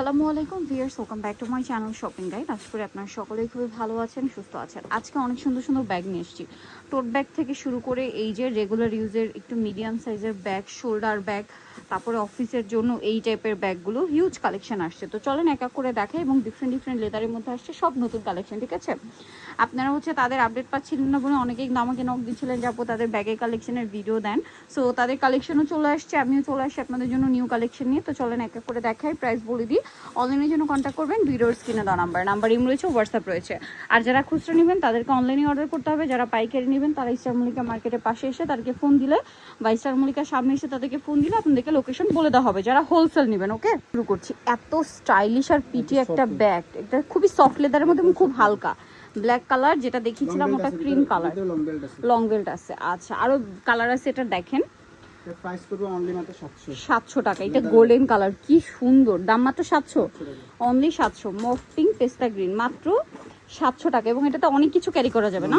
আসসালামু আলাইকুম viewers, welcome back to my channel shopping guide. আশা করি আপনারা সকলেই খুবই ভালো আছেন, সুস্থ আছেন। আজকে অনেক সুন্দর সুন্দর ব্যাগ নিয়ে এসেছি। টোট ব্যাগ থেকে শুরু করে এই যে রেগুলার ইউজের একটু মিডিয়াম সাইজের ব্যাগ, শোল্ডার ব্যাগ, তারপরে অফিসের জন্য এই টাইপের ব্যাগগুলো হিউজ কালেকশন আসছে। তো চলেন এক এক করে দেখাই, এবং ডিফারেন্ট ডিফারেন্ট লেদারের মধ্যে আসছে সব নতুন কালেকশন, ঠিক আছে? আপনারা তাদের আপডেট পাচ্ছিলেন না বলে অনেকেই আমাকে নক দিচ্ছিলেন যে আপু তাদের ব্যাগের কালেকশনের ভিডিও দেন। সো তাদের কালেকশনও চলে আসছে, আমিও চলে আসছি আপনাদের জন্য নিউ কালেকশন নিয়ে। তো চলেন এক এক করে দেখাই, প্রাইস বলে দিই। অনলাইনের জন্য কন্ট্যাক্ট করবেন ভিডিওর স্ক্রিনে দেওয়া নাম্বার ইম রয়েছে, হোয়াটসঅ্যাপ রয়েছে। আর যারা খুচরো নেবেন তাদেরকে অনলাইনে অর্ডার করতে হবে। যারা পাইকারি নেবেন তারা স্টার মল্লিকা মার্কেটের পাশে এসে তাদেরকে ফোন দিলে, বা স্টার মল্লিকার সামনে এসে তাদেরকে ফোন দিলে আপনাদেরকে লোকেশন বলে দেওয়া হবে। যারা হোলসেল নেবেন, ওকে? শুরু করছি। এত স্টাইলিশ আর পিটি একটা ব্যাগ, এটা খুবই সফট লেদারের মধ্যে এবং খুব হালকা ব্ল্যাক কালার, যেটা দেখিয়েছিলাম ওটা ক্রিম কালার, লং বেল্ট আছে। আচ্ছা, আরো কালার আছে, এটা দেখেন। প্রাইস করবে অনলি মাত্র 700 টাকা। এটা গোল্ডেন কালার, কি সুন্দর। দাম মাত্র 700, অনলি 700। মফটিং পেস্তা গ্রিন, মাত্র 700 টাকা। এবং এটাতে অনেক কিছু ক্যারি করা যাবে না,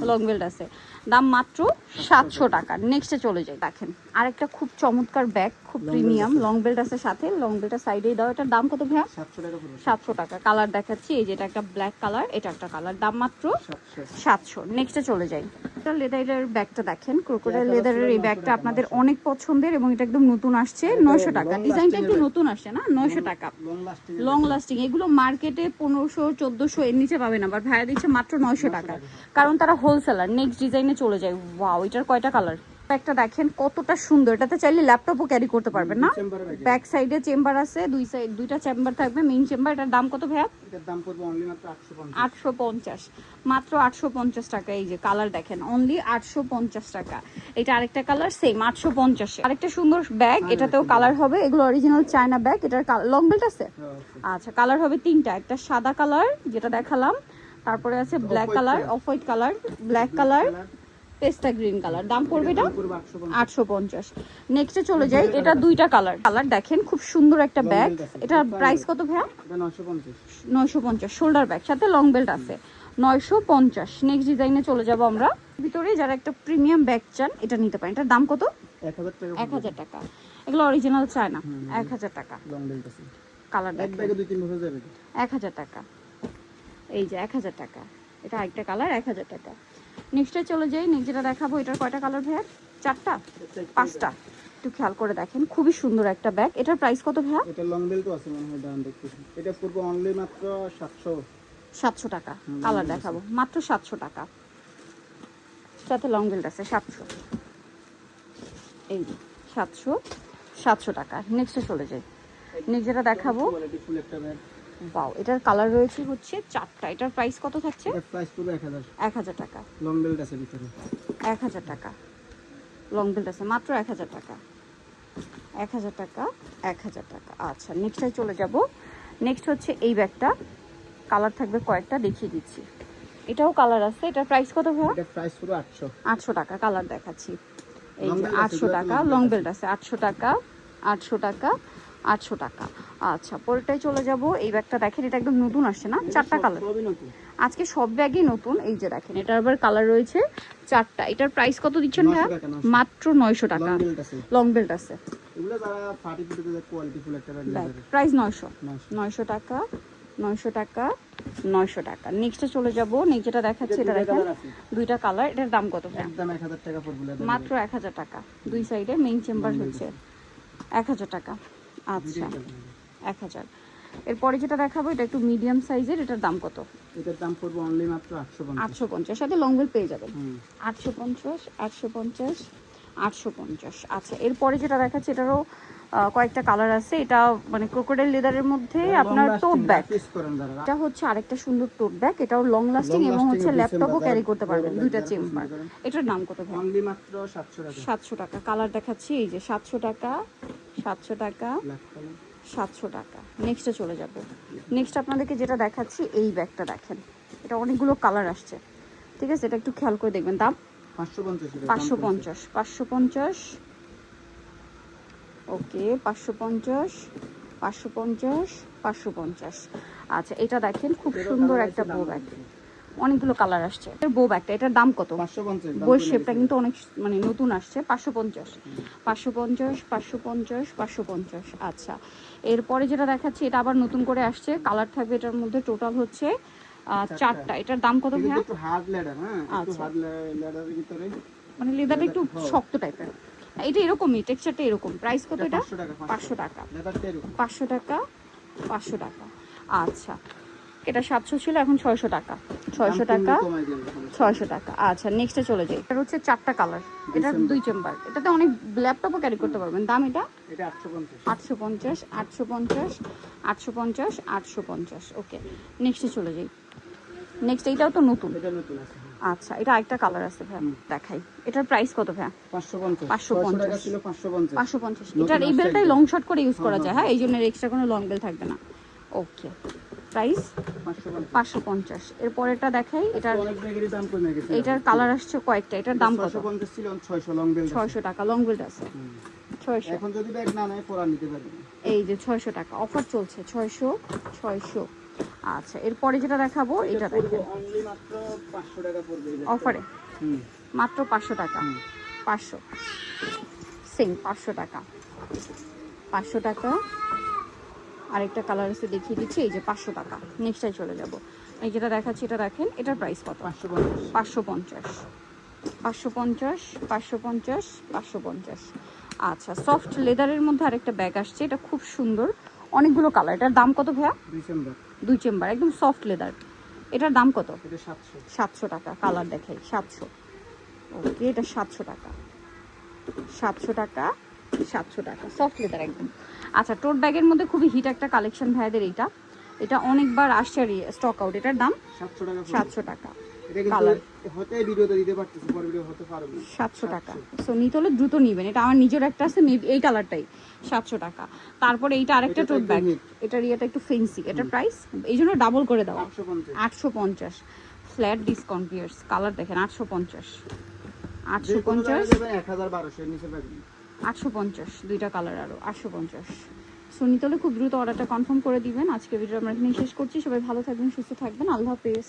লং বেল্ট আছে। দাম মাত্র 700 টাকা। নেক্সটে চলে যাই। দেখেন আরেকটা খুব চমৎকার ব্যাগ, খুব প্রিমিয়াম, লং বেল্ট আছে সাথে। লং বেল্টটা সাইডেই দাও। এটার দাম কত ভাইয়া? 700 টাকা। কালার দেখাচ্ছি, এই যে এটা একটা ব্ল্যাক কালার, এটা একটা কালার। দাম মাত্র 700। নেক্সটে চলে যাই। লেদারের ব্যাগটা দেখেন, ক্রোকোডাইল লেদারের এই ব্যাগটা আপনাদের অনেক পছন্দের, এবং এটা একদম নতুন আসছে, 900 টাকা। ডিজাইনটা একটু নতুন আসছে না, 900 টাকা। Long lasting. এগুলো মার্কেটে 1500 1400 এর নিচে পাবে না, বাট ভাইয়া দিচ্ছে মাত্র 900 টাকা, কারণ তারা হোলসেলার। নেক্সট ডিজাইনে চলে যায়। ওয়াও, এটার কয়টা কালার! একটা দেখেন কতটা সুন্দর। এটাতে চাইলে ল্যাপটপও ক্যারি করতে পারবেন না। ব্যাক সাইডে চেম্বার আছে, দুইটা চেম্বার থাকবে, মেইন চেম্বার। এটার দাম কত ভাইয়া? এটার দাম পড়বে অনলি মাত্র 850, মাত্র 850 টাকা। এই যে কালার দেখেন, অনলি 850 টাকা। এটা আরেকটা কালার, সেম 850। আরেকটা সুন্দর ব্যাগ, এটাতেও কালার হবে। এগুলো অরিজিনাল চায়না ব্যাগ। এটার লং বেল্ট আছে। আচ্ছা, কালার হবে তিনটা। একটা সাদা কালার যেটা দেখালাম, তারপরে আছে black colour, off white colour, black colour, পেস্তা গ্রিন কালার। দাম পড়বে এটা 850। নেক্সটে চলে যাই। এটা দুইটা কালার দেখেন, খুব সুন্দর একটা ব্যাগ। এটার প্রাইস কত ভাইয়া? 950। শোল্ডার ব্যাগ, সাথে লং বেল্ট আছে, 950। নেক্সট ডিজাইনে চলে যাব আমরা। ভিতরে যারা একটা প্রিমিয়াম ব্যাগ চান, এটা নিতে পারেন। এটার দাম কত? 1000 টাকা। এগুলো অরিজিনাল চায়না, 1000 টাকা। কালার দেখেন, 1000 টাকা। এই যে 1000 টাকা। এটা আরেকটা কালার, 1000 টাকা। নেক্সটে চলে যাই। নেক্সট যেটা দেখাবো, এটার কয়টা কালার ভাইয়া? 4টা, 5টা। একটু খেয়াল করে দেখেন, খুবই সুন্দর একটা ব্যাগ। এটার প্রাইস কত ভাইয়া? এটা লং বেল্টও আছে মনে হয়, দাম দেখতেছি। এটা পড়বে অনলি মাত্র 700 টাকা। কালার দেখাবো, মাত্র 700 টাকা। সাথে লং বেল্ট আছে, 700। এই 700 টাকা। নেক্সটে চলে যাই। নেক্সট যেটা দেখাবো, ফুল একটা ব্যাগ। ওয়াও, এটার কালার রয়েছে হচ্ছে 4টা। এটার প্রাইস কত থাকছে? এটার প্রাইস পড়বে 1000 টাকা। লং বেল্ট আছে ভিতরে, 1000 টাকা। লং বেল্ট আছে, মাত্র 1000 টাকা। 1000 টাকা, 1000 টাকা। আচ্ছা, নেক্সটে চলে যাব। নেক্সট হচ্ছে এই ব্যাগটা, কালার থাকবে কয়েকটা, দেখিয়ে দিচ্ছি। এটাও কালার আছে। এটার প্রাইস কত ভাইয়া? এটার প্রাইস পড়বে 800 টাকা। কালার দেখাচ্ছি, এই যে 800 টাকা। লং বেল্ট আছে, 800 টাকা, 800 টাকা, 800 টাকা। আচ্ছা, পরেরটাই চলে যাব। এই ব্যাগটা দেখেন, এটা একদম নতুন আসছে না, 4টা কালার। আজকে সব ব্যাগই নতুন। এই যে দেখেন, এটার আবার কালার রয়েছে 4টা। এটার প্রাইস কত দিচ্ছেন ভাইয়া? মাত্র 900 টাকা। লং বেল্ট আছে। এগুলো যারা পার্টি পিটিতে কোয়ালিটি ফুল একটা ব্যাগ, প্রাইস 900 টাকা, 900 টাকা, 900 টাকা। নেক্সটে চলে যাব। নেক্সট যেটা দেখাচ্ছি, এটা দেখেন, দুইটা কালার। এটার দাম কত? একদম 1000 টাকা পড়বে, মাত্র 1000 টাকা। দুই সাইডে মেইন চেম্বার হচ্ছে 1000 টাকা। আচ্ছা, 1000। এরপরে যেটা দেখাবো, এটা একটু মিডিয়াম সাইজের। এটার দাম কত? এটার দাম পড়বে অনলি মাত্র 850। সাথে লং বেল্ট পেয়ে যাবেন। 850, 850, 850। আচ্ছা, এরপরে যেটা দেখাচ্ছে, এটারও কয়েকটা কালার আছে। এটা মানে ক্রোকোডাইল লেদারের মধ্যে আপনার টোট ব্যাগ। এটা হচ্ছে আরেকটা সুন্দর টোট ব্যাগ। এটাও লং লাস্টিং, এবং হচ্ছে ল্যাপটপও ক্যারি করতে পারবেন, দুইটা চেম্বার। এটার দাম কত ভাই? অনলি মাত্র 700 টাকা। কালার দেখাচ্ছি, এই যে 700 টাকা, 700 টাকা, 700 টাকা। নেক্সটে চলে যাব। নেক্সট আপনাদেরকে যেটা দেখাচ্ছি, এই ব্যাগটা দেখেন, এটা অনেকগুলো কালার আসছে, ঠিক আছে? এটা একটু খেয়াল করে দেখবেন। দাম 550, 550। ওকে, 550, 550, 550। আচ্ছা, এটা দেখেন, খুব সুন্দর একটা বো ব্যাগ। অনেকগুলো কালার আসছে। এর বো ব্যাগটা, এটার দাম কত? 550 বইয়ের শেপটা কিন্তু অনেক মানে নতুন আসছে। 550 550 550 550। আচ্ছা, এরপরে যেটা দেখাচ্ছি এটা আবার নতুন করে আসছে, কালার থাকবে এটার মধ্যে টোটাল হচ্ছে 4টা। এটার দাম কত ভাইয়া? একটু হার্ড লেদার, হ্যাঁ একটু আচ্ছা। হার্ড লেদারের ভিতরে মানে লেদারটা একটু শক্ত টাইপের। এটা এরকমই, টেক্সচারটা এরকম। প্রাইস কত এটা? 500 টাকা 500 টাকা। লেদারটা এরকম 500 টাকা 500 টাকা। আচ্ছা, এটা 700 ছিল, এখন 600 টাকা। 600 টাকা দাম কমাই দিন 600 টাকা। আচ্ছা, নেক্সটে চলে যাই। এটা হচ্ছে 4টা কালার, এটা 2 চেম্বার। এটাতে অনেক ল্যাপটপও ক্যারি করতে পারবেন। দাম এটা এটা 850 850 850 850 850। ওকে, নেক্সটে চলে যাই। নেক্সট এইটাও তো নতুন। এটা নতুন আছে আচ্ছা, এটা আরেকটা কালার আছে ভাই, দেখাই। এটার প্রাইস কত ভাই? 550 550 টাকা ছিল 550 550। এটার এই বেলটাই লং শর্ট করে ইউজ করা যায়, হ্যাঁ, এই জন্য এক্সট্রা কোনো লং বেল থাকবে না। ওকে, প্রাইস 550। এরপর এটা দেখাই, এটার অনেক ব্যাগেরই দাম কমে গেছে। এটার কালার আসছে কয়েকটা। এটার দাম কত? 650 ছিল 600 লং বেল 600 টাকা লং বেল্ট আছে। 600। এখন যদি ব্যাগ না নেয় পরা নিতে পারবেন। এই যে 600 টাকা অফার চলছে। 600 600। আচ্ছা, এরপরে যেটা দেখাবো এটা দেখেন, অনলি মাত্র 500 টাকা পড়বে এই অফারে হুম মাত্র 500 টাকা। 500 সেম 500 টাকা 500 টাকা। আরেকটা কালার আছে দেখিয়ে দিচ্ছি, এই যে 500 টাকা। নেক্সটটাই চলে যাব। এই যেটা দেখাচ্ছি এটা দেখেন, এটার প্রাইস কত? 550 550 550 550 550। আচ্ছা, সফট লেদারের মধ্যে আরেকটা ব্যাগ আসছে, এটা খুব সুন্দর, অনেকগুলো কালার। এটার দাম কত ভাইয়া? ডিসেম্বর 2 চেম্বার, একদম সফট লেদার। এটার দাম কত? এটা 700 700 টাকা। কালার দেখাই, 700। ওকে, এটা 700 টাকা 700 টাকা 700 টাকা, সফট লেদার একদম। আচ্ছা, টোট ব্যাগের মধ্যে খুবই হিট একটা কালেকশন ভাইদের এইটা। এটা অনেকবার আসছে স্টক আউট। এটার দাম 700 টাকা 700 টাকা। এটা কিন্তু কালার হতে ভিডিওতে দিতে পারতেছি, পরে ভিডিও হতে পারবে না। 700 টাকা। সো নিতে হলে দ্রুত নিবেন। এটা আমার নিজের একটা আছে, মেবি এই কালারটাই 700 টাকা। তারপরে এইটা আরেকটা এটা তো টোট ব্যাগ, একদম hit। এটার ইয়েটা একটু ফেন্সি। এটার প্রাইস এই জন্য ডাবল করে দেওয়া, 850 850। Flat discount pears. কালার দেখেন, 850 যে কোনো 850 জায়গায় যাবেন 1000 1200 এর নিচে পাবেন। 850। দুইটা কালার আরো 850। সো নিতে হলে খুব দ্রুত অর্ডারটা কনফার্ম করে দিবেন। আজকে ভিডিও আমরা এখানে শেষ করছি। সবাই ভালো থাকবেন, সুস্থ থাকবেন। আল্লাহ হাফেজ।